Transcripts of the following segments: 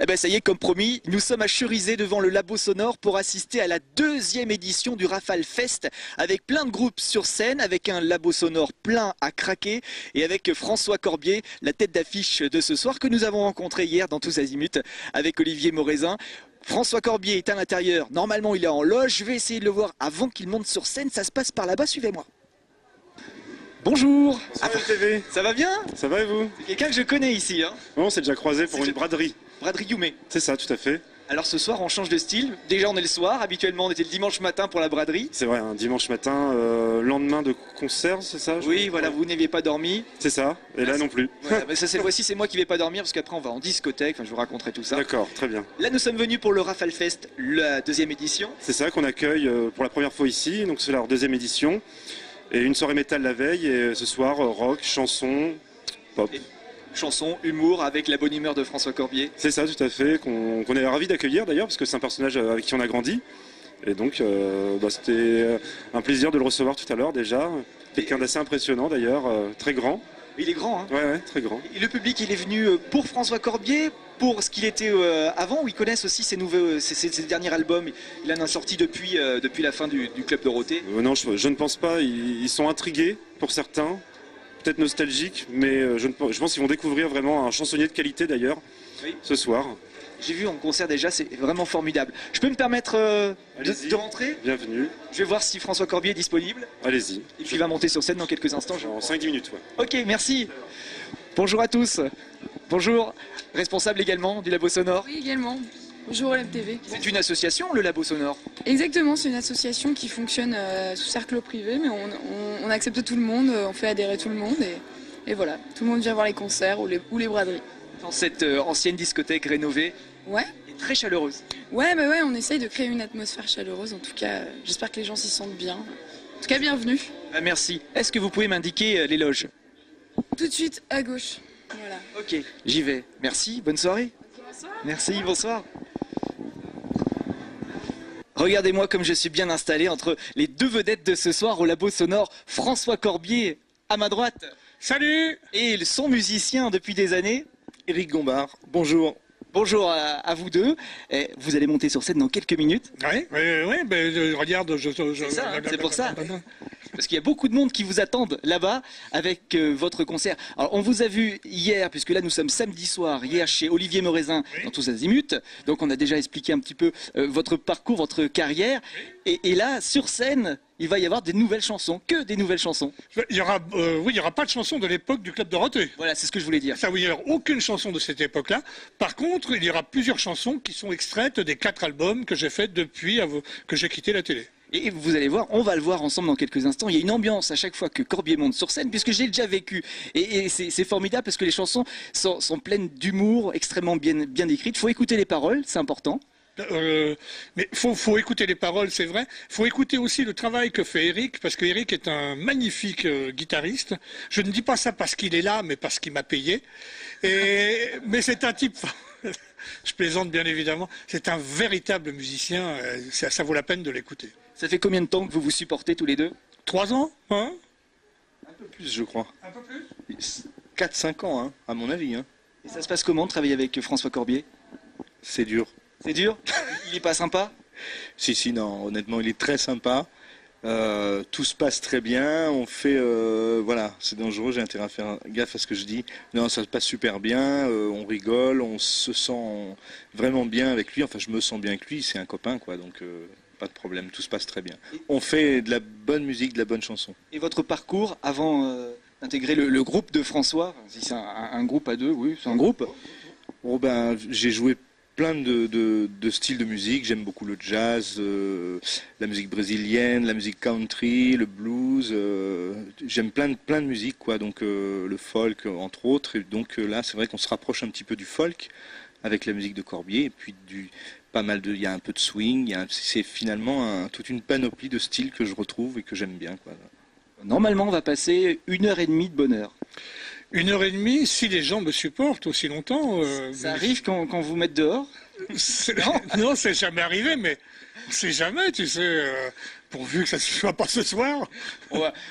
Eh ben ça y est, comme promis, nous sommes à Cherizé devant le Labo Sonore pour assister à la deuxième édition du Rafale Fest avec plein de groupes sur scène, avec un Labo Sonore plein à craquer et avec François Corbier, la tête d'affiche de ce soir que nous avons rencontré hier dans Tous Azimuts avec Olivier Morezin. François Corbier est à l'intérieur, normalement il est en loge, je vais essayer de le voir avant qu'il monte sur scène, ça se passe par là-bas, suivez-moi. Bonjour. Bonsoir LTV. Ça va bien? Ça va et vous? C'est quelqu'un que je connais ici. Hein. On s'est déjà croisé pour une braderie. Braderie Youmé. C'est ça, tout à fait. Alors ce soir on change de style, déjà on est le soir, habituellement on était le dimanche matin pour la braderie. C'est vrai, un dimanche matin, lendemain de concert, c'est ça? Oui, voilà, vous n'aviez pas dormi. C'est ça, et là non plus. Voilà, mais cette fois-ci c'est moi qui vais pas dormir parce qu'après on va en discothèque, enfin, je vous raconterai tout ça. D'accord, très bien. Là nous sommes venus pour le Rafale Fest, la deuxième édition. C'est ça qu'on accueille pour la première fois ici, donc c'est leur deuxième édition. Et une soirée métal la veille, et ce soir rock, chanson, pop. Chanson, humour, avec la bonne humeur de François Corbier. C'est ça, tout à fait, qu'on est ravis d'accueillir d'ailleurs, parce que c'est un personnage avec qui on a grandi. Et donc, c'était un plaisir de le recevoir tout à l'heure déjà. Quelqu'un d'assez impressionnant d'ailleurs, très grand. Il est grand, hein? Ouais, très grand. Et le public, il est venu pour François Corbier, pour ce qu'il était avant, ou ils connaissent aussi ses derniers albums. Il en a sorti depuis la fin du Club Dorothée. Non, je ne pense pas. Ils sont intrigués pour certains. Peut-être nostalgique, mais je pense qu'ils vont découvrir vraiment un chansonnier de qualité d'ailleurs, oui, ce soir. J'ai vu en concert déjà, c'est vraiment formidable. Je peux me permettre de rentrer? Bienvenue. Je vais voir si François Corbier est disponible. Allez-y. Et puis il va monter sur scène dans quelques instants. En 5-10 minutes, ouais. Ok, merci. Bonjour à tous. Bonjour. Responsable également du Labo Sonore? Oui, également. Bonjour LMTV. C'est une association, le Labo Sonore? Exactement, c'est une association qui fonctionne sous cercle privé, mais on accepte tout le monde, on fait adhérer tout le monde et voilà, tout le monde vient voir les concerts ou les braderies. Dans cette ancienne discothèque rénovée? Ouais. Et très chaleureuse. Ouais, bah ouais, on essaye de créer une atmosphère chaleureuse, en tout cas, j'espère que les gens s'y sentent bien. En tout cas, bienvenue. Ah, merci. Est-ce que vous pouvez m'indiquer les loges? Tout de suite, à gauche. Voilà. Ok, j'y vais. Merci, bonne soirée. Bonsoir. Merci, bonsoir. Regardez-moi comme je suis bien installé entre les deux vedettes de ce soir au Labo Sonore, François Corbier à ma droite. Salut! Et son musicien depuis des années, Éric Gombard, bonjour. Bonjour à vous deux. Et vous allez monter sur scène dans quelques minutes. Oui, ben, regarde, C'est ça, c'est pour ça. Parce qu'il y a beaucoup de monde qui vous attendent là-bas avec votre concert. Alors on vous a vu hier, puisque là nous sommes samedi soir, hier chez Olivier Morezin dans Tous Azimuts. Donc on a déjà expliqué un petit peu votre parcours, votre carrière. Et là, sur scène, il va y avoir des nouvelles chansons, que des nouvelles chansons. Il y aura pas de chanson de l'époque du Club Dorothée. Voilà, c'est ce que je voulais dire. Ça, oui, il n'y aura aucune chanson de cette époque-là. Par contre, il y aura plusieurs chansons qui sont extraites des 4 albums que j'ai faits depuis que j'ai quitté la télé. Et vous allez voir, on va le voir ensemble dans quelques instants. Il y a une ambiance à chaque fois que Corbier monte sur scène, puisque j'ai déjà vécu. Et c'est formidable parce que les chansons sont pleines d'humour, extrêmement bien écrites. Il faut écouter les paroles, c'est important. Mais faut écouter les paroles, c'est vrai. Faut écouter aussi le travail que fait Éric, parce que Éric est un magnifique guitariste. Je ne dis pas ça parce qu'il est là, mais parce qu'il m'a payé. Mais c'est un type... Je plaisante bien évidemment. C'est un véritable musicien. Ça vaut la peine de l'écouter. Ça fait combien de temps que vous vous supportez tous les deux? 3 ans, hein? Un peu plus, je crois. Un peu plus? 4-5 ans, hein, à mon avis. Hein. Et ça se passe comment de travailler avec François Corbier? C'est dur. C'est dur? Il est pas sympa? Si, non, honnêtement, il est très sympa. Tout se passe très bien. On fait, voilà, c'est dangereux, j'ai intérêt à faire gaffe à ce que je dis. Non, ça se passe super bien, on rigole, on se sent vraiment bien avec lui. Enfin, je me sens bien avec lui, c'est un copain, quoi, donc pas de problème, tout se passe très bien. On fait de la bonne musique, de la bonne chanson. Et votre parcours avant d'intégrer le groupe de François? Si c'est un groupe à deux, oui, c'est un groupe. Oh, ben, j'ai joué plein de styles de musique. J'aime beaucoup le jazz, la musique brésilienne, la musique country, le blues. J'aime plein de musique, quoi. Donc le folk, entre autres. Et donc là, c'est vrai qu'on se rapproche un petit peu du folk avec la musique de Corbier. Et puis il y a un peu de swing. C'est finalement toute une panoplie de styles que je retrouve et que j'aime bien, quoi. Normalement, on va passer 1h30 de bonheur. 1h30, si les gens me supportent aussi longtemps... Ça arrive quand vous mettez dehors? Non, c'est jamais arrivé, mais On sait jamais, tu sais, pourvu que ça ne soit pas ce soir.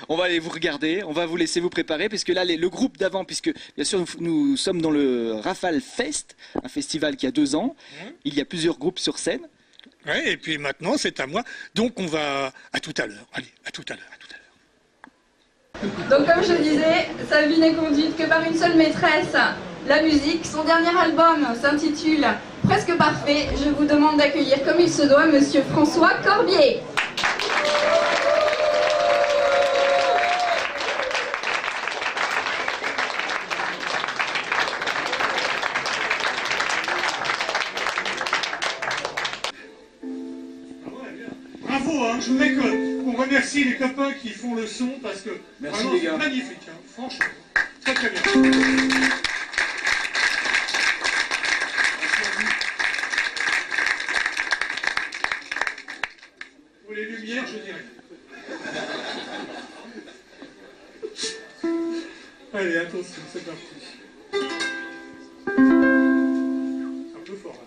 On va aller vous regarder, on va vous laisser vous préparer, puisque là, le groupe d'avant, puisque bien sûr, nous sommes dans le Rafale Fest, un festival qui a 2 ans. Il y a plusieurs groupes sur scène. Ouais, et puis maintenant, c'est à moi. Donc, on va à tout à l'heure. Allez, à tout à l'heure, à tout à l'heure. Donc comme je disais, sa vie n'est conduite que par une seule maîtresse, la musique. Son dernier album s'intitule Presque Parfait. Je vous demande d'accueillir comme il se doit Monsieur François Corbier. Bravo, hein, je voudrais qu'on remercie les copains qui font le son parce que merci vraiment, les gars. c'est magnifique, hein, franchement. Très très bien. Pour les lumières, je dirais. Allez, attention, c'est parti. Un peu fort là.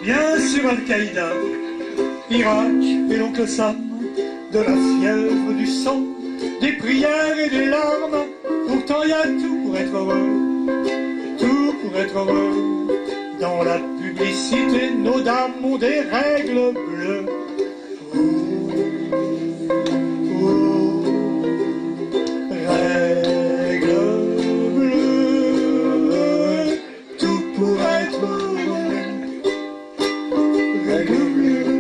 Bien sûr Al-Qaïda, Irak et l'oncle Sam, de la fièvre, du sang, des prières et des larmes. Pourtant y a tout pour être heureux, tout pour être heureux. Dans la publicité, nos dames ont des règles bleues. Règles bleues, tout pour être heureux. Règles bleues.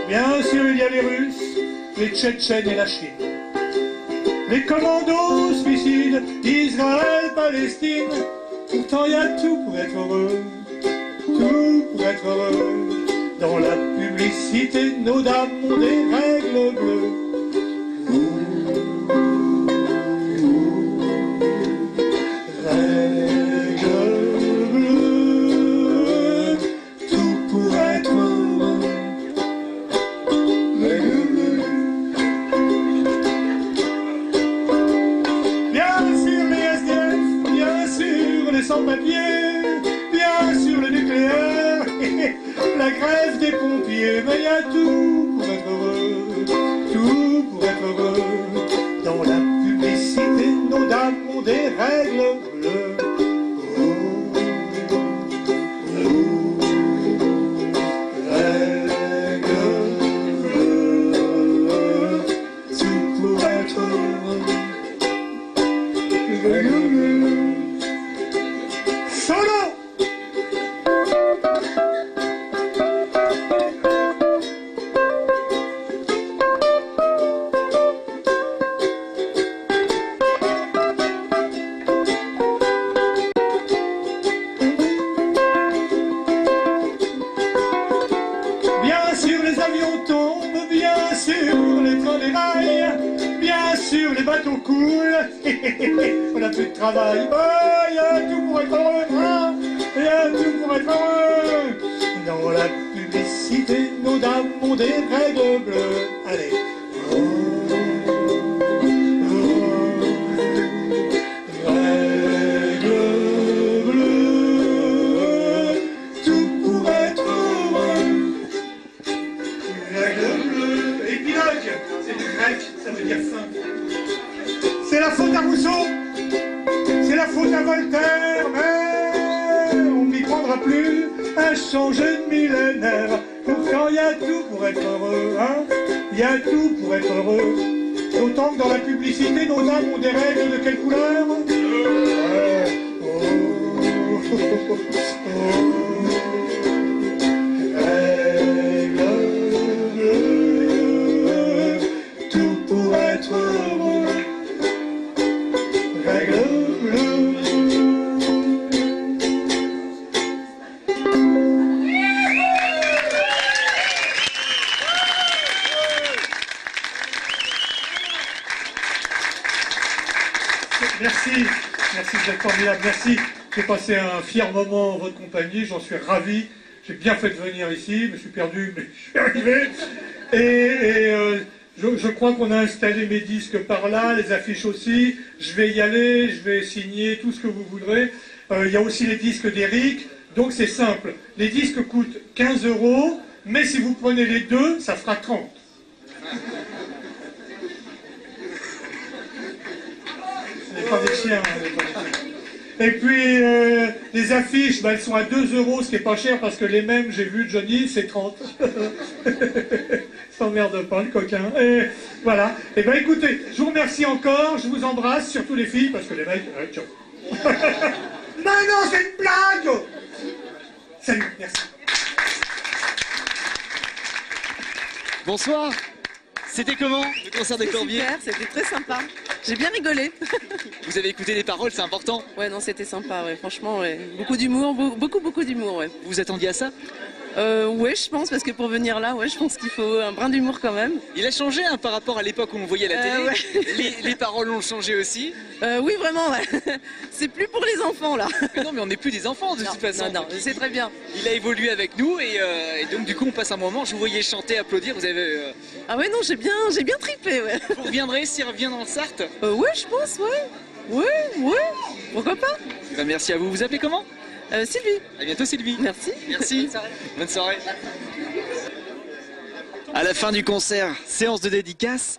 Bien sûr, il y a les Russes, les Tchétchènes et la Chine. Les commandos suicides d'Israël, Palestine. Pourtant il y a tout pour être heureux, tout pour être heureux. Dans la publicité, nos dames ont des règles bleues. Règles bleues, tout pour être heureux. Règles bleues. Bien sûr les SDF, bien sûr les sans-papiers, bien sûr le nucléaire, la grève des pompiers, mais il y a tout pour être heureux, tout pour être heureux. Dans la publicité, nos dames ont des règles bleues. Règles bleues, tout pour être heureux. Solo! Bien sûr les avions tombent, bien sûr les trains déraillent, bien sûr les bateaux coulent, on n'a plus de travail, il y a tout pour être heureux, hein, il y a tout pour être heureux. Dans la publicité, nos dames ont des règles bleues, allez. Règles bleues, tout pour être heureux. Règles bleues. Épilogue, c'est du grec, ça veut dire fin. C'est la faute à Rousseau, c'est la faute à Voltaire, mais on n'y prendra plus à changer de millénaire. Pourtant il y a tout pour être heureux, hein, il y a tout pour être heureux. D'autant que dans la publicité, nos âmes ont des règles de quelle couleur? Règles bleues, tout pour être heureux. Règles bleues. merci. J'ai passé un fier moment en votre compagnie, j'en suis ravi. J'ai bien fait de venir ici, je me suis perdu, mais je suis arrivé. Je crois qu'on a installé mes disques par là, les affiches aussi. Je vais y aller, je vais signer tout ce que vous voudrez. Il y a aussi les disques d'Eric. Donc c'est simple. Les disques coûtent 15 €, mais si vous prenez les deux, ça fera 30. Ce n'est pas des chiens. Et puis les affiches, elles sont à 2 €, ce qui n'est pas cher parce que les mêmes, j'ai vu Johnny, c'est 30. S'emmerde pas le coquin. Et voilà. Et bien écoutez, je vous remercie encore, je vous embrasse, surtout les filles, parce que les mecs... ciao. Non, c'est une blague. Salut, merci. Bonsoir. C'était comment le concert des Corbiers? Super, c'était très sympa. J'ai bien rigolé. Vous avez écouté les paroles, c'est important. Ouais, non, c'était sympa, ouais. Franchement, ouais. Beaucoup d'humour, beaucoup d'humour, ouais. Vous vous attendiez à ça? Ouais, je pense, parce que pour venir là, ouais, je pense qu'il faut un brin d'humour quand même. Il a changé hein, par rapport à l'époque où on voyait la télé. Ouais. Les paroles ont changé aussi. Oui, vraiment, ouais. C'est plus pour les enfants, là. Mais non, mais on n'est plus des enfants de toute façon. Non, c'est très bien. Il a évolué avec nous et donc du coup on passe un moment. Je vous voyais chanter, applaudir. Vous avez. Ah ouais, non, j'ai bien trippé, ouais. Vous reviendrez s'il revient dans le Sarthe? Ouais, je pense, ouais. Ouais. Pourquoi pas? Ben, merci à vous. Vous appelez comment? Sylvie. À bientôt Sylvie. Merci. Merci. Bonne soirée. À la fin du concert, séance de dédicace.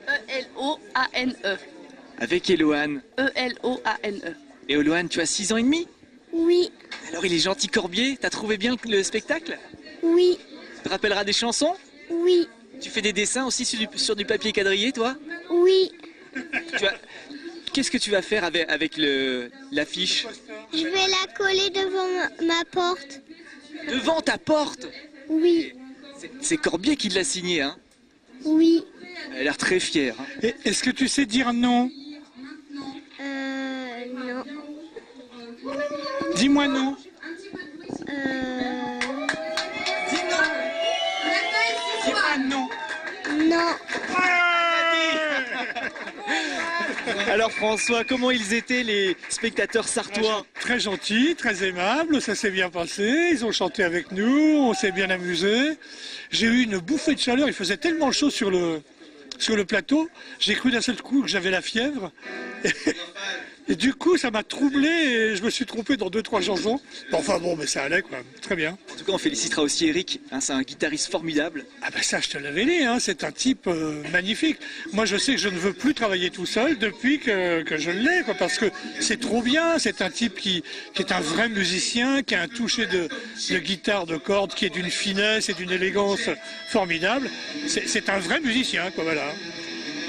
E-L-O-A-N-E. Avec Eloane. E-L-O-A-N-E. Et Eloane, tu as 6 ans et demi? Oui, Alors il est gentil Corbier. T'as trouvé bien le spectacle? oui, Tu te rappelleras des chansons? oui, Tu fais des dessins aussi sur du papier quadrillé, toi? oui. Qu'est-ce que tu vas faire avec l'affiche? Je vais la coller devant ma porte. Devant ta porte? Oui, C'est Corbier qui l'a signé, hein? oui. Elle a l'air très fière. Hein. Est-ce que tu sais dire non? Non. Dis-moi non. Dis-moi non. Non. Alors François, comment ils étaient les spectateurs sartois? Très gentil, très aimable, ça s'est bien passé, ils ont chanté avec nous, on s'est bien amusé. J'ai eu une bouffée de chaleur, il faisait tellement chaud sur le plateau, j'ai cru d'un seul coup que j'avais la fièvre. Et du coup, ça m'a troublé et je me suis trompé dans 2-3 chansons. Enfin bon, mais ça allait quoi, très bien. En tout cas, on félicitera aussi Eric, hein, c'est un guitariste formidable. Ah ben ça, je te l'avais dit, hein, c'est un type magnifique. Moi, je sais que je ne veux plus travailler tout seul depuis que je l'ai, quoi, parce que c'est trop bien. C'est un type qui est un vrai musicien, qui a un toucher de guitare, de cordes, qui est d'une finesse et d'une élégance formidable. C'est un vrai musicien, quoi, voilà.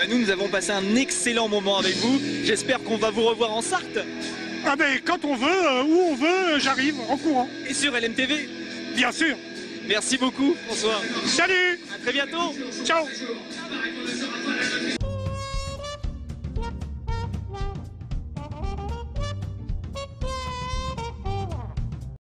Nous avons passé un excellent moment avec vous. J'espère qu'on va vous revoir en Sarthe. Ah ben quand on veut, où on veut, j'arrive en courant. Et sur LMTV. Bien sûr. Merci beaucoup François. Salut. À très bientôt. Ciao.